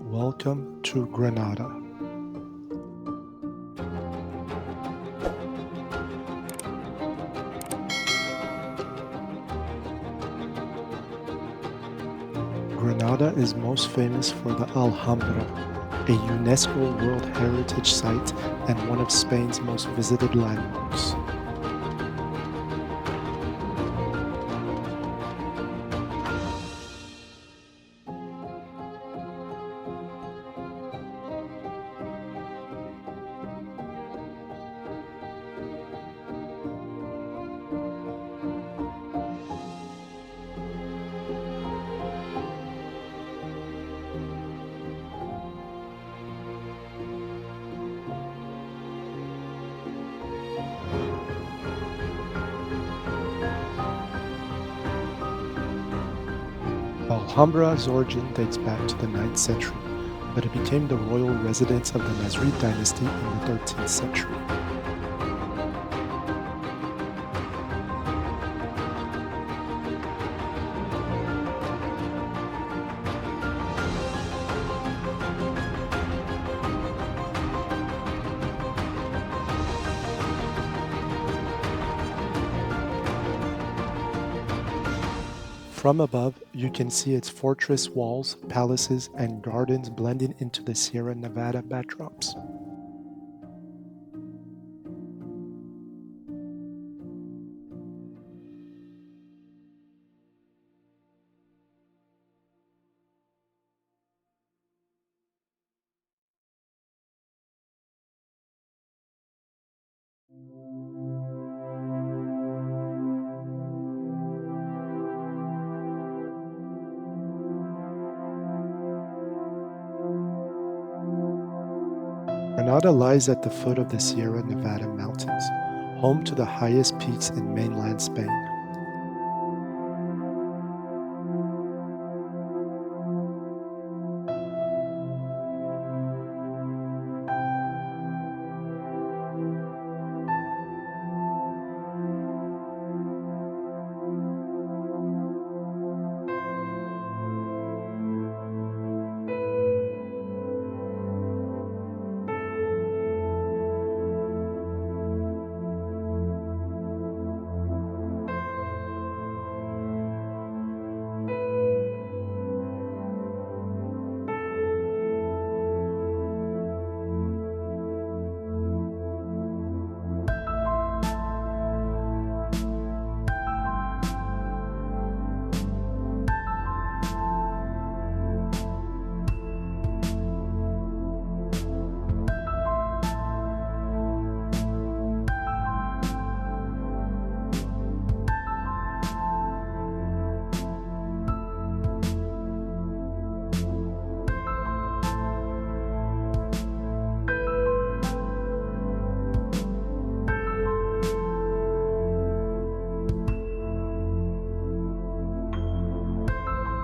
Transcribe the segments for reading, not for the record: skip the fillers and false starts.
Welcome to Grenada. Grenada is most famous for the Alhambra, a UNESCO World Heritage Site and one of Spain's most visited landmarks. Alhambra's origin dates back to the 9th century, but it became the royal residence of the Nasrid dynasty in the 13th century. From above, you can see its fortress walls, palaces, and gardens blending into the Sierra Nevada backdrops. Grenada lies at the foot of the Sierra Nevada mountains, home to the highest peaks in mainland Spain.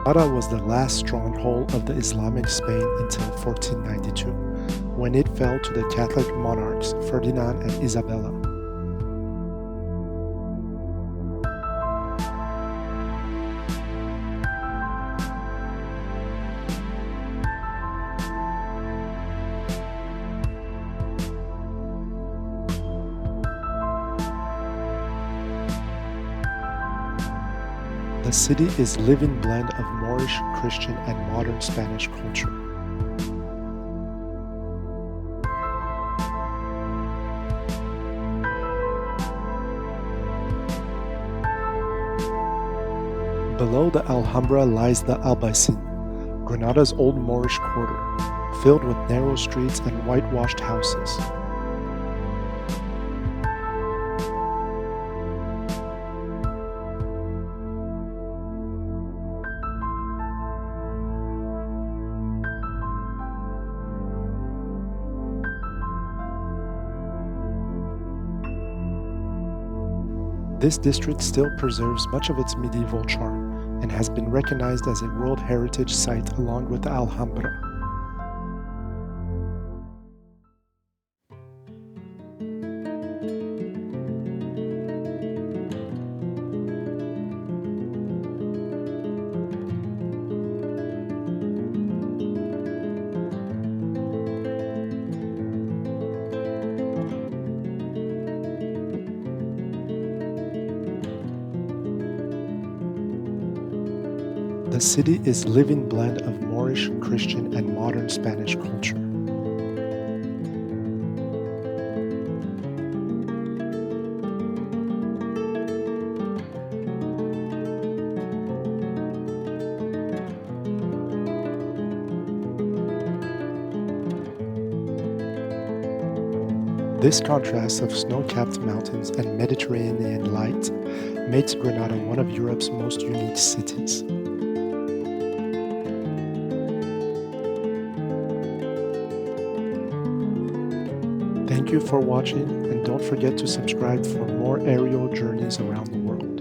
Granada was the last stronghold of the Islamic Spain until 1492, when it fell to the Catholic monarchs Ferdinand and Isabella. The city is a living blend of Moorish, Christian, and modern Spanish culture. Below the Alhambra lies the Albaicín, Grenada's old Moorish quarter, filled with narrow streets and whitewashed houses. This district still preserves much of its medieval charm and has been recognized as a World Heritage Site along with the Alhambra. The city is a living blend of Moorish, Christian, and modern Spanish culture. This contrast of snow-capped mountains and Mediterranean light makes Grenada one of Europe's most unique cities. Thank you for watching, and don't forget to subscribe for more aerial journeys around the world.